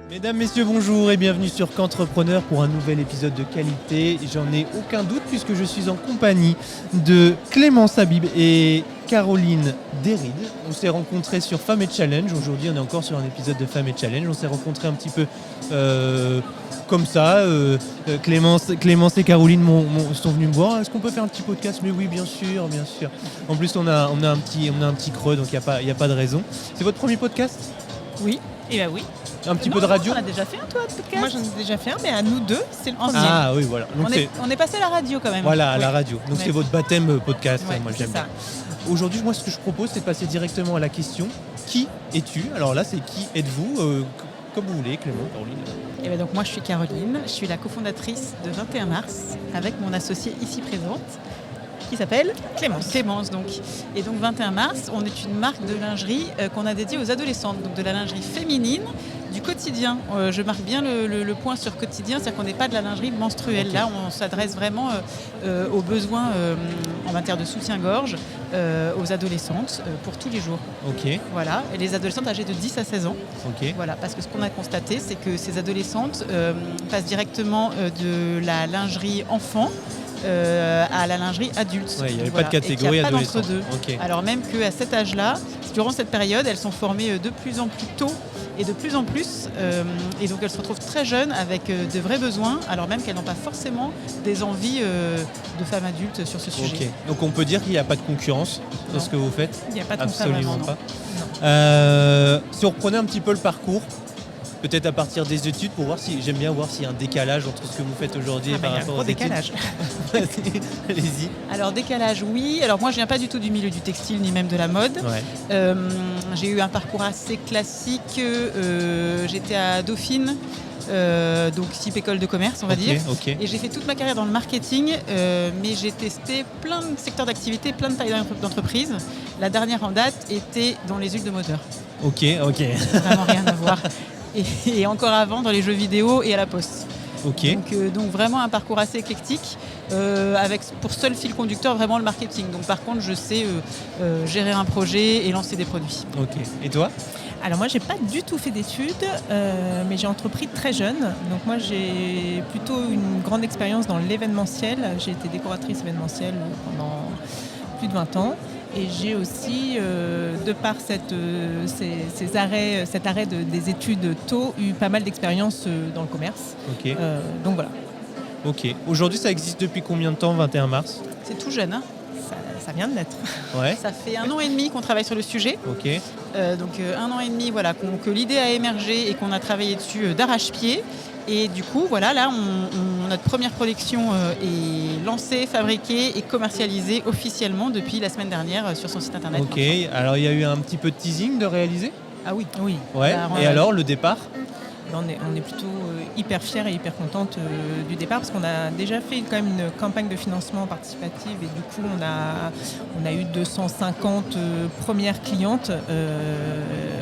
Mesdames, messieurs, bonjour et bienvenue sur Qu'entrepreneur pour un nouvel épisode de qualité. J'en ai aucun doute puisque je suis en compagnie de Clémence Habib et Caroline Derride. On s'est rencontrés sur Femmes et Challenge. Aujourd'hui, on est encore sur un épisode de Femmes et Challenge. On s'est rencontrés un petit peu comme ça. Clémence et Caroline sont venues me voir. Est-ce qu'on peut faire un petit podcast ? Mais oui, bien sûr, bien sûr. En plus, on a un petit creux, donc il n'y a pas de raison. C'est votre premier podcast ? Oui, et bah oui. Un petit peu de radio ? On a déjà fait un toi de podcast. Moi j'en ai déjà fait un, mais à nous deux, c'est le premier. Ah oui, voilà. Donc On est passé à la radio quand même. Voilà, à Oui. la radio. Donc Ouais. c'est votre baptême podcast, Ouais, moi c'est j'aime ça. bien. Aujourd'hui, moi ce que je propose, c'est de passer directement à la question qui es-tu ? Alors là, c'est qui êtes-vous comme vous voulez, Clément, Caroline. Et ben donc moi je suis Caroline, je suis la cofondatrice de 21 mars avec mon associé ici présente qui s'appelle Clémence donc. Et donc 21 mars, on est une marque de lingerie qu'on a dédiée aux adolescentes, donc de la lingerie féminine du quotidien. Je marque bien le point sur quotidien, c'est-à-dire qu'on n'est pas de la lingerie menstruelle. Okay. Là, on s'adresse vraiment aux besoins en matière de soutien-gorge aux adolescentes pour tous les jours. Ok, Voilà, et les adolescentes âgées de 10 à 16 ans. ok. Voilà, parce que ce qu'on a constaté, c'est que ces adolescentes passent directement de la lingerie enfant à la lingerie adulte. Ouais, il n'y avait Voilà. pas de catégorie Et qu'il y a pas adolescent. d'entre-deux. Ok. Alors même qu'à cet âge-là, durant cette période, elles sont formées de plus en plus tôt et de plus en plus. Et donc elles se retrouvent très jeunes avec de vrais besoins, alors même qu'elles n'ont pas forcément des envies de femmes adultes sur ce sujet. Ok. Donc on peut dire qu'il n'y a pas de concurrence dans Non. ce que vous faites ? Il n'y a pas de Absolument vraiment, pas. Si on reprenait un petit peu le parcours, peut-être à partir des études, pour voir si j'aime bien voir s'il y a un décalage entre ce que vous faites aujourd'hui et Il y par a un rapport gros aux études. décalage. Allez-y. Alors décalage, oui. Alors moi, je viens pas du tout du milieu du textile ni même de la mode. Ouais. J'ai eu un parcours assez classique. J'étais à Dauphine, donc type école de commerce, on va dire. Ok. Et j'ai fait toute ma carrière dans le marketing, mais j'ai testé plein de secteurs d'activité, plein de tailles d'entreprise. La dernière en date était dans les huiles de moteur. Ok. Vraiment rien à voir. Et encore avant, dans les jeux vidéo et à la poste. Ok. Donc vraiment un parcours assez éclectique, avec pour seul fil conducteur vraiment le marketing. Donc par contre, je sais gérer un projet et lancer des produits. Ok. Et toi ? Alors moi j'ai pas du tout fait d'études, mais j'ai entrepris très jeune. Donc moi j'ai plutôt une grande expérience dans l'événementiel. J'ai été décoratrice événementielle pendant plus de 20 ans. Et j'ai aussi, de par cet arrêt des études tôt, eu pas mal d'expérience dans le commerce. Ok. Donc voilà, Ok. Aujourd'hui, ça existe depuis combien de temps, 21 mars ? C'est tout jeune, hein. ça vient de naître. Ouais. Ça fait 1 an et demi qu'on travaille sur le sujet. Ok. Donc 1 an et demi, voilà, que l'idée a émergé et qu'on a travaillé dessus d'arrache-pied. Et du coup, voilà, là, notre première collection est lancée, fabriquée et commercialisée officiellement depuis la semaine dernière sur son site internet. Ok. Alors, il y a eu un petit peu de teasing de réaliser ? Ah oui. Oui, Ouais. Et alors, le départ ? on est plutôt hyper fiers et hyper contentes du départ parce qu'on a déjà fait quand même une campagne de financement participative et du coup on a eu 250 premières clientes.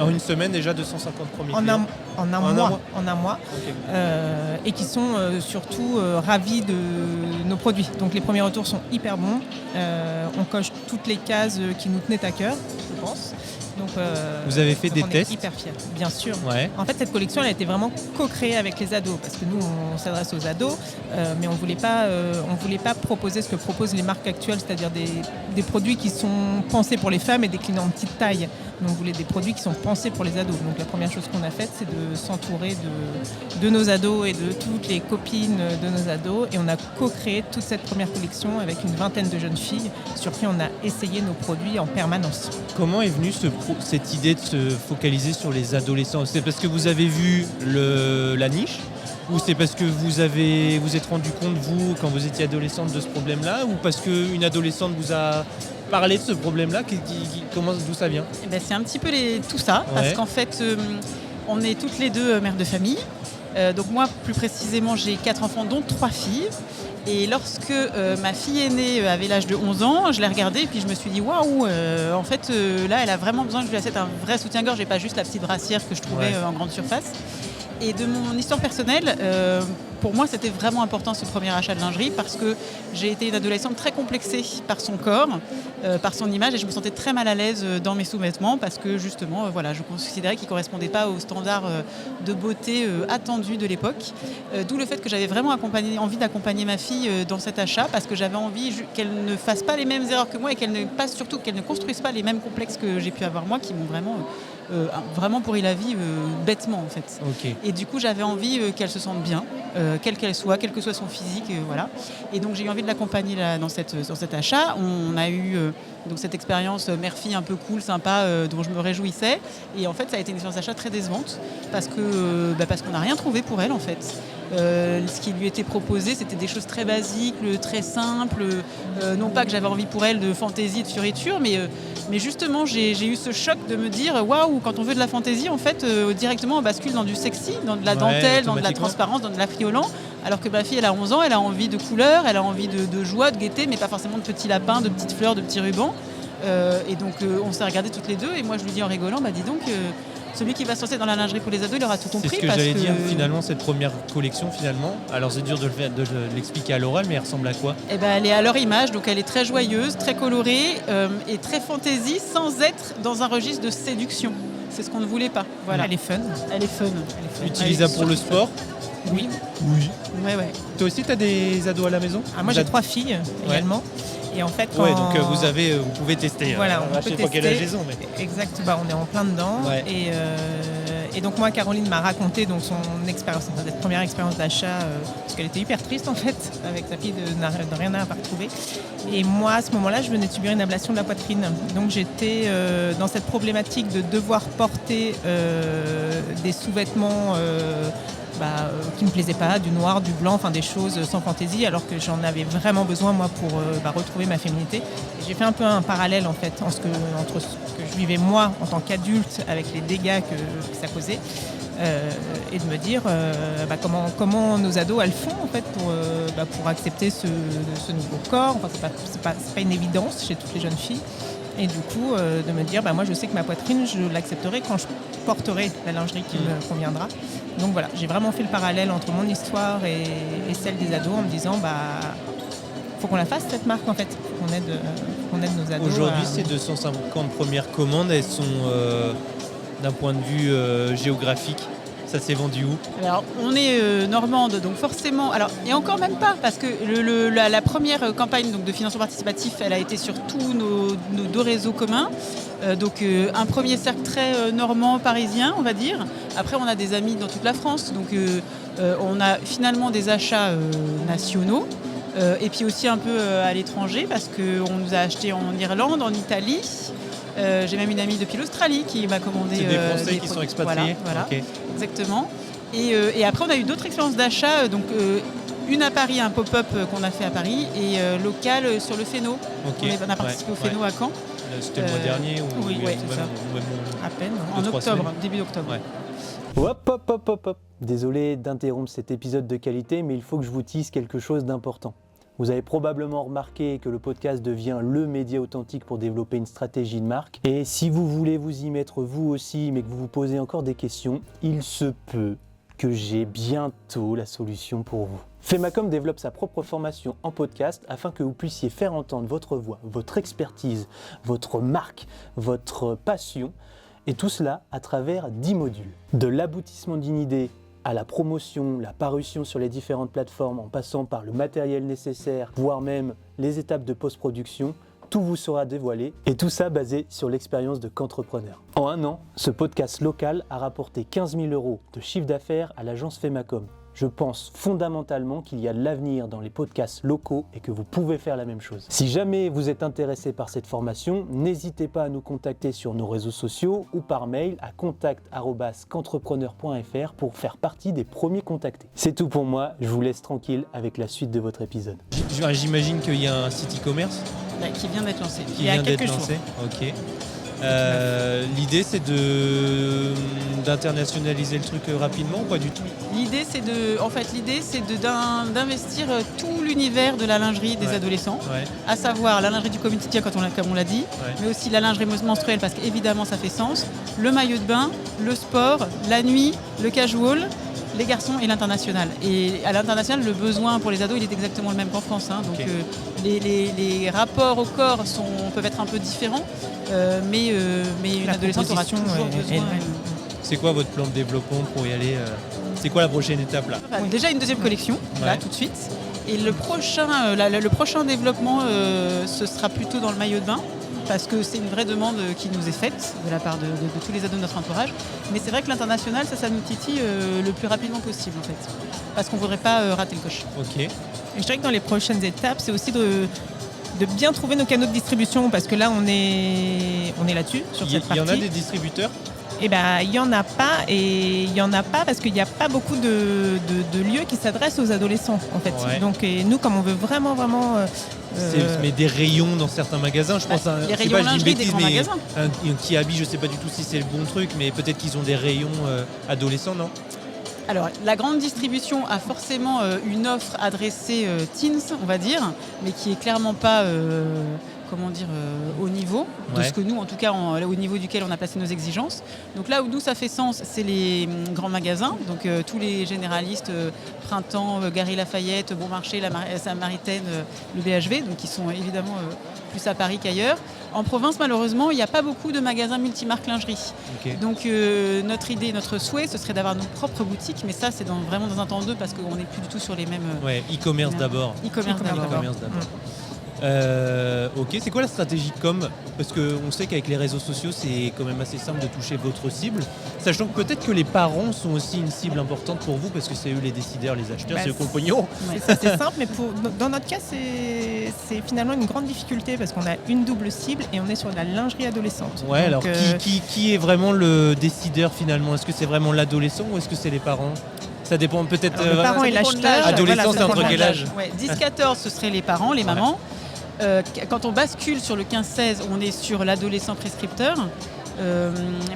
En une semaine, déjà 250 premiers En clients. un mois, Ok. et qui sont surtout ravis de nos produits. Donc les premiers retours sont hyper bons. On coche toutes les cases qui nous tenaient à cœur, je pense. Donc, Vous avez fait des on tests ? est hyper fiers, bien sûr. Ouais. En fait, cette collection, elle a été vraiment co-créée avec les ados, parce que nous, on s'adresse aux ados, mais on voulait pas proposer ce que proposent les marques actuelles, c'est-à-dire des produits qui sont pensés pour les femmes et déclinés en petite taille. Nous, on voulait des produits qui sont pensés pour les ados. Donc, la première chose qu'on a faite, c'est de s'entourer de nos ados et de toutes les copines de nos ados, et on a co-créé toute cette première collection avec une vingtaine de jeunes filles sur qui on a essayé nos produits en permanence. Comment est venue cette idée de se focaliser sur les adolescents ? C'est parce que vous avez vu la niche ? Ou c'est parce que vous êtes rendu compte, vous, quand vous étiez adolescente, de ce problème-là ? Ou parce qu'une adolescente vous a parlé de ce problème-là ? D'où ça vient ? Eh ben, c'est un petit peu tout ça, parce Ouais. qu'en fait, on est toutes les deux mères de famille. Donc moi, plus précisément, j'ai 4 enfants, dont 3 filles. Et lorsque ma fille aînée avait l'âge de 11 ans, je l'ai regardée et puis je me suis dit waouh, en fait là elle a vraiment besoin que je lui achète un vrai soutien-gorge et pas juste la petite brassière que je trouvais Ouais. en grande surface. Et de mon histoire personnelle, pour moi, c'était vraiment important ce premier achat de lingerie parce que j'ai été une adolescente très complexée par son corps, par son image, et je me sentais très mal à l'aise dans mes sous-vêtements parce que justement, je considérais qu'ils ne correspondaient pas aux standards de beauté attendus de l'époque. D'où le fait que j'avais vraiment envie d'accompagner ma fille dans cet achat parce que j'avais envie qu'elle ne fasse pas les mêmes erreurs que moi et surtout qu'elle ne construise pas les mêmes complexes que j'ai pu avoir moi qui m'ont vraiment pourri la vie bêtement en fait. Okay. Et du coup j'avais envie qu'elle se sente bien, quelle qu'elle soit, quel que soit son physique, voilà. Et donc j'ai eu envie de l'accompagner dans cet achat. On a eu donc cette expérience mère-fille un peu cool, sympa, dont je me réjouissais. Et en fait ça a été une expérience d'achat très décevante parce qu'on n'a rien trouvé pour elle en fait. Ce qui lui était proposé, c'était des choses très basiques, très simples. Non pas que j'avais envie pour elle de fantaisie, de fioriture, mais justement, j'ai eu ce choc de me dire waouh, quand on veut de la fantaisie, en fait, directement, on bascule dans du sexy, dans de la dentelle, dans de la transparence, dans de l'affriolant. Alors que ma fille, elle a 11 ans, elle a envie de couleurs, elle a envie de joie, de gaieté, mais pas forcément de petits lapins, de petites fleurs, de petits rubans. Et donc, on s'est regardés toutes les deux, et moi, je lui dis en rigolant, dis donc. Celui qui va se lancer dans la lingerie pour les ados, il aura tout compris. C'est ce que j'allais dire, finalement, cette première collection, finalement. Alors, c'est dur de l'expliquer à l'oral, mais elle ressemble à quoi ? Elle est à leur image, donc elle est très joyeuse, très colorée et très fantaisie, sans être dans un registre de séduction. C'est ce qu'on ne voulait pas. Voilà. Elle est fun. Utilisable pour le sport ? Oui. Ouais. Toi aussi, tu as des ados à la maison ? Moi, j'ai 3 filles également. Et en fait, donc vous pouvez tester. Voilà, on peut tester. Quelle âge ils ont, mais... Exact, on est en plein dedans. Ouais. Et donc moi, Caroline m'a raconté donc son expérience, cette première expérience d'achat, parce qu'elle était hyper triste en fait, avec sa fille de rien à retrouver. Et moi, à ce moment-là, je venais de subir une ablation de la poitrine. Donc j'étais dans cette problématique de devoir porter des sous-vêtements qui ne me plaisaient pas, du noir, du blanc, des choses sans fantaisie, alors que j'en avais vraiment besoin moi pour retrouver ma féminité. Et j'ai fait un peu un parallèle en fait entre ce que je vivais moi en tant qu'adulte avec les dégâts que ça causait, et de me dire comment nos ados elles font en fait pour accepter ce nouveau corps. C'est pas une évidence chez toutes les jeunes filles. Et du coup, de me dire, moi je sais que ma poitrine, je l'accepterai quand je porterai la lingerie qui me conviendra. Donc voilà, j'ai vraiment fait le parallèle entre mon histoire et celle des ados en me disant, faut qu'on la fasse cette marque en fait, qu'on aide nos ados. Aujourd'hui, ces 250 premières commandes, elles sont d'un point de vue géographique. Ça s'est vendu où ? Alors, on est normande, donc forcément... Alors, et encore même pas, parce que la première campagne donc, de financement participatif, elle a été sur tous nos 2 réseaux communs. Donc, un premier cercle très normand, parisien, on va dire. Après, on a des amis dans toute la France. Donc, on a finalement des achats nationaux. Et puis aussi un peu à l'étranger, parce qu'on nous a acheté en Irlande, en Italie. J'ai même une amie depuis l'Australie qui m'a commandé. C'est des Français qui sont expatriés. Voilà. Okay. Exactement. Et après, on a eu d'autres expériences d'achat. Une à Paris, un pop-up qu'on a fait à Paris, et local sur le Féno. Okay. On a participé au Féno à Caen. C'était le mois dernier ou oui, c'est ça. À peine. En octobre, début d'octobre. Ouais. Hop. Désolé d'interrompre cet épisode de qualité, mais il faut que je vous tease quelque chose d'important. Vous avez probablement remarqué que le podcast devient le média authentique pour développer une stratégie de marque. Et si vous voulez vous y mettre vous aussi, mais que vous vous posez encore des questions, il se peut que j'ai bientôt la solution pour vous. Femacom développe sa propre formation en podcast afin que vous puissiez faire entendre votre voix, votre expertise, votre marque, votre passion, et tout cela à travers 10 modules. De l'aboutissement d'une idée à la promotion, la parution sur les différentes plateformes, en passant par le matériel nécessaire, voire même les étapes de post-production, tout vous sera dévoilé, et tout ça basé sur l'expérience de qu'entrepreneur. En 1 an, ce podcast local a rapporté 15 000 € de chiffre d'affaires à l'agence Femacom. Je pense fondamentalement qu'il y a de l'avenir dans les podcasts locaux et que vous pouvez faire la même chose. Si jamais vous êtes intéressé par cette formation, n'hésitez pas à nous contacter sur nos réseaux sociaux ou par mail à contact@qu'entrepreneur.fr pour faire partie des premiers contactés. C'est tout pour moi, je vous laisse tranquille avec la suite de votre épisode. J'imagine qu'il y a un site e-commerce qui vient d'être lancé. Il y a quelques jours. Ok. L'idée c'est d'internationaliser le truc rapidement ou pas du tout ? L'idée c'est d'investir tout l'univers de la lingerie des adolescents, à savoir la lingerie du quotidien comme on l'a dit, mais aussi la lingerie menstruelle parce qu'évidemment ça fait sens, le maillot de bain, le sport, la nuit, le casual, les garçons et l'international. Et à l'international, le besoin pour les ados, il est exactement le même qu'en France. Hein. Donc les rapports au corps peuvent être un peu différents, mais une adolescente aura toujours besoin. C'est quoi votre plan de développement pour y aller C'est quoi la prochaine étape là? Déjà une deuxième collection, là tout de suite. Et le prochain développement, ce sera plutôt dans le maillot de bain, parce que c'est une vraie demande qui nous est faite de la part de tous les ados de notre entourage. Mais c'est vrai que l'international, ça nous titille le plus rapidement possible en fait, parce qu'on ne voudrait pas rater le coche. Ok. Et je dirais que dans les prochaines étapes, c'est aussi de bien trouver nos canaux de distribution, parce que là on est là-dessus, sur cette partie. Il y en a des distributeurs? Eh ben, il n'y en a pas, et il n'y en a pas parce qu'il n'y a pas beaucoup de lieux qui s'adressent aux adolescents en fait. Ouais. Donc nous, comme on veut vraiment Mais des rayons dans certains magasins, je pense les rayons lingerie des grands magasins. Un Kiabi, je sais pas du tout si c'est le bon truc, mais peut-être qu'ils ont des rayons adolescents, non? Alors, la grande distribution a forcément une offre adressée teens, on va dire, mais qui est clairement pas au niveau de ce que nous, en tout cas, au niveau duquel on a placé nos exigences. Donc là où nous, ça fait sens, c'est les grands magasins, donc tous les généralistes, Printemps, Galeries Lafayette, Bon Marché, la Samaritaine, le BHV, donc qui sont évidemment plus à Paris qu'ailleurs. En province, malheureusement, il n'y a pas beaucoup de magasins multimarques lingerie. Okay. Donc notre idée, notre souhait, ce serait d'avoir nos propres boutiques, mais ça, c'est vraiment dans un temps 2 parce qu'on n'est plus du tout sur les mêmes... e-commerce d'abord. E-commerce d'abord. Ok, c'est quoi la stratégie com? Parce qu'on sait qu'avec les réseaux sociaux, c'est quand même assez simple de toucher votre cible. Sachant que peut-être que les parents sont aussi une cible importante pour vous, parce que c'est eux les décideurs, les acheteurs, c'est eux qui ont le pognon. C'est simple, mais dans notre cas, c'est finalement une grande difficulté, parce qu'on a une double cible et on est sur de la lingerie adolescente. Ouais, donc, alors qui est vraiment le décideur finalement? Est-ce que c'est vraiment l'adolescent ou est-ce que c'est les parents? Ça dépend peut-être. Les parents et l'acheteur. Adolescent, c'est entre quel âge? 10-14, ce seraient les parents, les mamans. Quand on bascule sur le 15-16, on est sur l'adolescent prescripteur.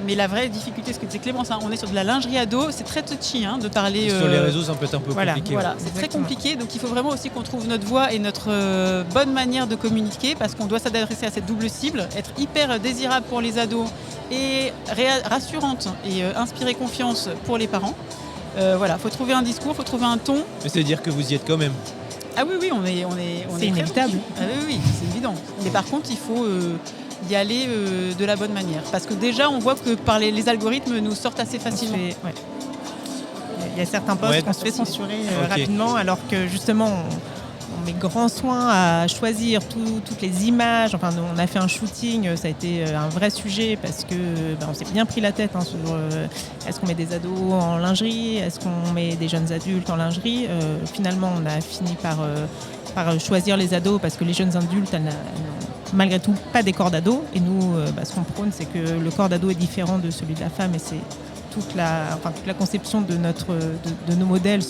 Mais la vraie difficulté, ce que disait Clémence, on est sur de la lingerie ado, c'est très touchy de parler. Sur les réseaux, ça peut être un peu compliqué. Voilà, c'est très compliqué. Donc il faut vraiment aussi qu'on trouve notre voie et notre bonne manière de communiquer, parce qu'on doit s'adresser à cette double cible, être hyper désirable pour les ados et rassurante et inspirer confiance pour les parents. Faut trouver un discours, faut trouver un ton. Mais c'est-à-dire que vous y êtes quand même. Ah oui, on est c'est inévitable. Ah oui, c'est évident. Mais par contre, il faut y aller de la bonne manière. Parce que déjà, on voit que par les algorithmes nous sortent assez facilement. Il y a certains posts qu'on se fait censurer rapidement, alors que justement, on met grand soin à choisir toutes les images. Enfin, on a fait un shooting, ça a été un vrai sujet, parce que on s'est bien pris la tête sur est-ce qu'on met des ados en lingerie, est-ce qu'on met des jeunes adultes en lingerie. Finalement, on a fini par choisir les ados, parce que les jeunes adultes, elles n'ont malgré tout pas des corps d'ados. Et nous, ce qu'on prône, c'est que le corps d'ado est différent de celui de la femme, et c'est toute la conception de nos modèles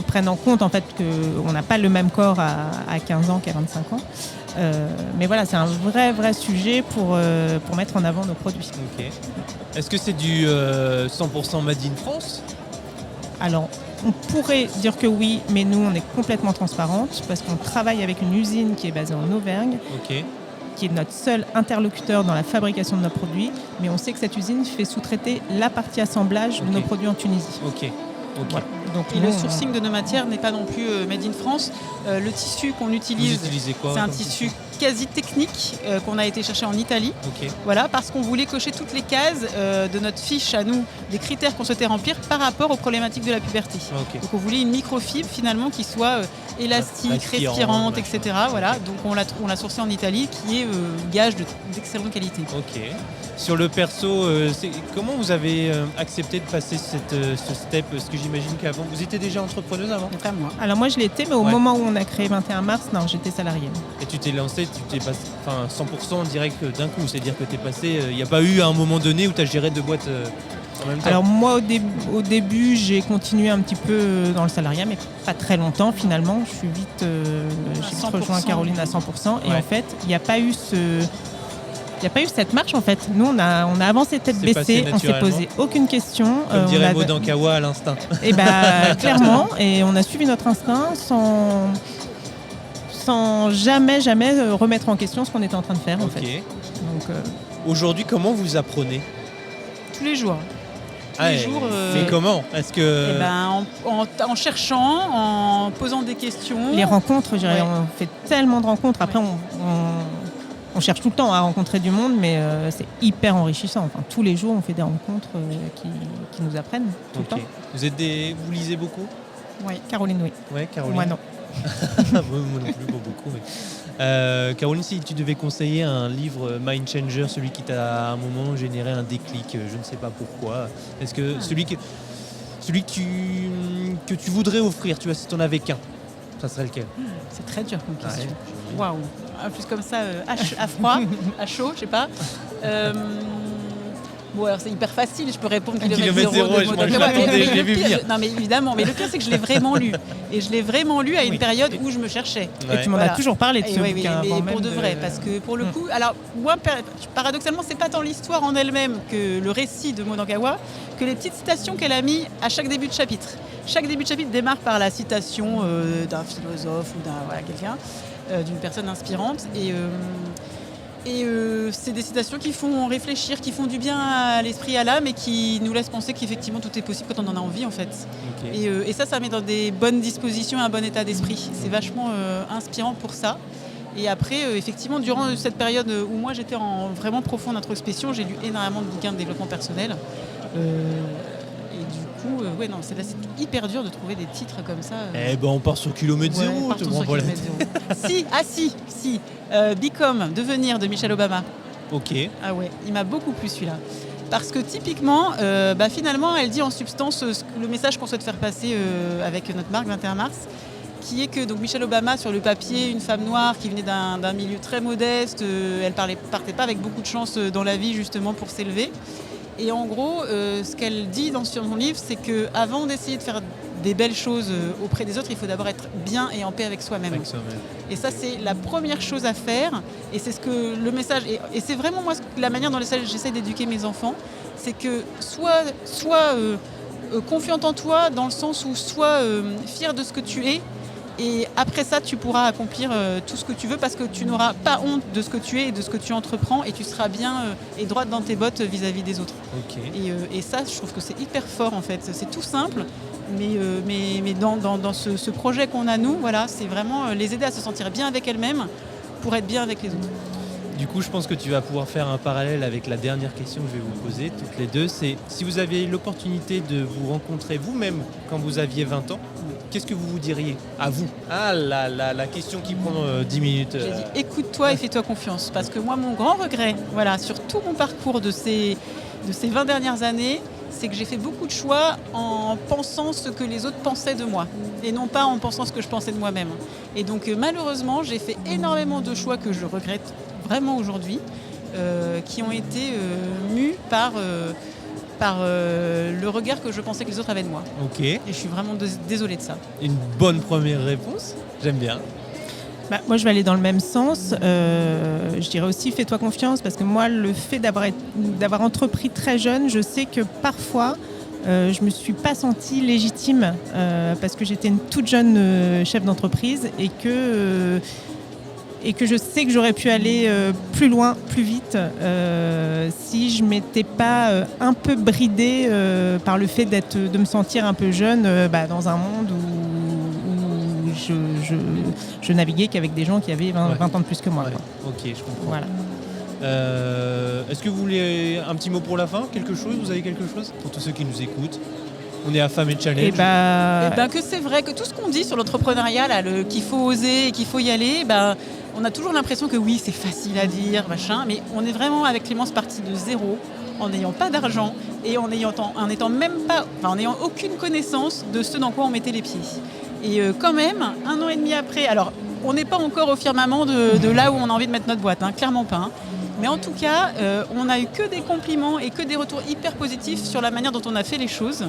prennent en compte en fait qu'on n'a pas le même corps à 15 ans qu'à 25 ans. Mais voilà, c'est un vrai sujet pour mettre en avant nos produits. Okay. Est-ce que c'est du 100% Made in France? Alors, on pourrait dire que oui, mais nous, on est complètement transparente, parce qu'on travaille avec une usine qui est basée en Auvergne. Okay. Qui est notre seul interlocuteur dans la fabrication de nos produits, mais on sait que cette usine fait sous-traiter la partie assemblage de nos produits en Tunisie. Voilà. Donc, le sourcing de nos matières n'est pas non plus made in France. Le tissu qu'on utilise, c'est un tissu quasi technique qu'on a été chercher en Italie. Voilà, parce qu'on voulait cocher toutes les cases de notre fiche à nous, des critères qu'on souhaitait remplir par rapport aux problématiques de la puberté. Donc on voulait une microfibre finalement qui soit élastique, respirante, etc. Voilà, donc on l'a sourcée en Italie, qui est gage d'excellente qualité. Sur le perso, comment vous avez accepté de passer ce step? Parce que j'imagine qu'avant, vous étiez déjà entrepreneuse avant? Pas moi. Alors moi je l'étais, mais au moment où on a créé 21 mars, non, j'étais salariée. Et tu t'es lancée, tu t'es passé 100% direct d'un coup, c'est-à-dire que tu es passé, il n'y a pas eu un moment donné où tu as géré 2 boîtes en même temps? Alors moi au début j'ai continué un petit peu dans le salariat, mais pas très longtemps finalement. J'ai vite rejoint Caroline à 100%, et en fait il n'y a pas eu cette marche en fait. Nous on a avancé tête baissée, on s'est posé aucune question. Comme dirait Maud Ankawa, à l'instinct. Et clairement, et on a suivi notre instinct sans jamais remettre en question ce qu'on était en train de faire en fait. Donc, aujourd'hui, comment vous apprenez? Tous les jours. tous les jours. Mais comment ? Est-ce que... Eh ben, en cherchant, en posant des questions. Les rencontres, je dirais, Ouais. on fait tellement de rencontres. Après, Ouais. on cherche tout le temps à rencontrer du monde, mais c'est hyper enrichissant. Enfin, tous les jours, on fait des rencontres qui nous apprennent tout le Ok. temps. Vous lisez beaucoup ? Oui. Caroline, oui. Ouais, Caroline. Moi, non. Moi non plus, pas beaucoup. Mais... Caroline, si tu devais conseiller un livre Mind Changer, celui qui t'a à un moment généré un déclic, je ne sais pas pourquoi, est-ce que celui que tu voudrais offrir, tu vois, si tu n'en avais qu'un, ça serait lequel ? C'est très dur comme question. Ouais. Waouh. En plus comme ça, à froid, à chaud, je sais pas. Bon, alors c'est hyper facile, je peux répondre kilomètre zéro. je m'attendais, je l'ai vu venir. Non mais évidemment, mais le pire c'est que je l'ai vraiment lu. Et je l'ai vraiment lu à une période où je me cherchais. Et tu m'en Voilà. as toujours parlé de Et ce oui, bouquin. mais avant pour même de vrai, parce que pour le coup, alors moi paradoxalement, c'est pas tant l'histoire en elle-même que le récit de Maud Angawa, que les petites citations qu'elle a mis à chaque début de chapitre. Chaque début de chapitre démarre par la citation d'un philosophe ou d'un quelqu'un, d'une personne inspirante, et c'est des citations qui font réfléchir, qui font du bien à l'esprit, à l'âme, et qui nous laissent penser qu'effectivement tout est possible quand on en a envie en fait. Ok. Et ça met dans des bonnes dispositions, un bon état d'esprit. C'est vachement inspirant pour ça. Et après, effectivement, durant cette période où moi j'étais en vraiment profonde introspection, j'ai lu énormément de bouquins de développement personnel. Et du coup, ouais, non, c'est hyper dur de trouver des titres comme ça. Eh ben on part sur kilomètre Ouais, zéro, partons te sur prends pas la kilomètre zéro. Si. Become, devenir de Michelle Obama. tête. Ok. Ah ouais, il m'a beaucoup plu celui-là. Parce que typiquement, finalement, elle dit en substance le message qu'on souhaite faire passer avec notre marque 21 mars, qui est que donc Michelle Obama, sur le papier, une femme noire qui venait d'un milieu très modeste, elle partait pas avec beaucoup de chance dans la vie justement pour s'élever. Et en gros, ce qu'elle dit dans son livre, c'est qu'avant d'essayer de faire des belles choses auprès des autres, il faut d'abord être bien et en paix avec soi-même. Avec ça, ouais. Et ça, c'est la première chose à faire. Et c'est ce que le message... Et c'est vraiment moi la manière dont j'essaie d'éduquer mes enfants. C'est que sois confiante en toi, dans le sens où sois fier de ce que tu es. Et après ça, tu pourras accomplir tout ce que tu veux, parce que tu n'auras pas honte de ce que tu es et de ce que tu entreprends, et tu seras bien et droite dans tes bottes vis-à-vis des autres. Ok. Et ça, je trouve que c'est hyper fort en fait. C'est tout simple, mais dans ce projet qu'on a nous, voilà, c'est vraiment les aider à se sentir bien avec elles-mêmes pour être bien avec les autres. Du coup, je pense que tu vas pouvoir faire un parallèle avec la dernière question que je vais vous poser, toutes les deux. C'est si vous aviez l'opportunité de vous rencontrer vous-même quand vous aviez 20 ans, qu'est-ce que vous diriez à vous ? Ah là là, la question qui prend 10 minutes. J'ai dit écoute-toi et fais-toi confiance. Parce que moi, mon grand regret, voilà, sur tout mon parcours de ces 20 dernières années, c'est que j'ai fait beaucoup de choix en pensant ce que les autres pensaient de moi et non pas en pensant ce que je pensais de moi-même. Et donc malheureusement, j'ai fait énormément de choix que je regrette vraiment aujourd'hui, qui ont été mus par le regard que je pensais que les autres avaient de moi. Ok, Et je suis vraiment désolée de ça. une bonne première réponse. J'aime bien. Moi, je vais aller dans le même sens. Je dirais aussi fais-toi confiance, parce que moi, le fait d'avoir entrepris très jeune, je sais que parfois, je me suis pas sentie légitime parce que j'étais une toute jeune chef d'entreprise et que je sais que j'aurais pu aller plus loin, plus vite, si je m'étais pas un peu bridée par le fait de me sentir un peu jeune dans un monde où je naviguais qu'avec des gens qui avaient 20 ans de plus que moi. Ouais. Quoi. Ok, je comprends. Voilà. Est-ce que vous voulez un petit mot pour la fin ? Quelque chose ? Vous avez quelque chose ? Pour tous ceux qui nous écoutent. On est affamés de challenge. Et Que c'est vrai que tout ce qu'on dit sur l'entrepreneuriat, là, qu'il faut oser et qu'il faut y aller, on a toujours l'impression que oui, c'est facile à dire, machin, mais on est vraiment avec Clémence parti de zéro, en n'ayant pas d'argent et en n'ayant aucune connaissance de ce dans quoi on mettait les pieds. Et quand même, 1 an et demi après, alors on n'est pas encore au firmament de là où on a envie de mettre notre boîte, clairement pas. Mais en tout cas, on n'a eu que des compliments et que des retours hyper positifs sur la manière dont on a fait les choses.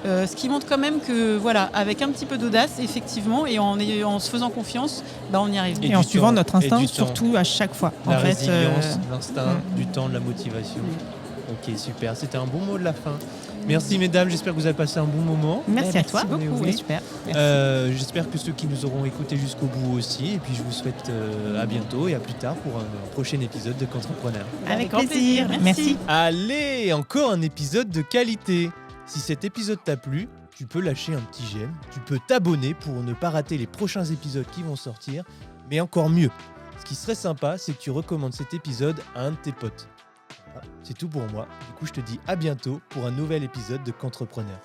Ce qui montre quand même que, voilà, avec un petit peu d'audace, effectivement, et en se faisant confiance, on y arrive. Et en suivant notre instinct, du temps. surtout à chaque fois. La en fait, résilience, l'instinct, du temps, de la motivation. Ok, super. C'était un bon mot de la fin. Merci mesdames, j'espère que vous avez passé un bon moment. Merci à toi. beaucoup. C'était super. Merci. J'espère que ceux qui nous auront écoutés jusqu'au bout aussi. Et puis je vous souhaite à bientôt et à plus tard pour un prochain épisode de Qu'entrepreneur. Avec grand plaisir. Merci. Allez, encore un épisode de qualité. Si cet épisode t'a plu, tu peux lâcher un petit j'aime, tu peux t'abonner pour ne pas rater les prochains épisodes qui vont sortir, mais encore mieux, ce qui serait sympa, c'est que tu recommandes cet épisode à un de tes potes. Voilà, c'est tout pour moi. Du coup, je te dis à bientôt pour un nouvel épisode de Qu'entrepreneur.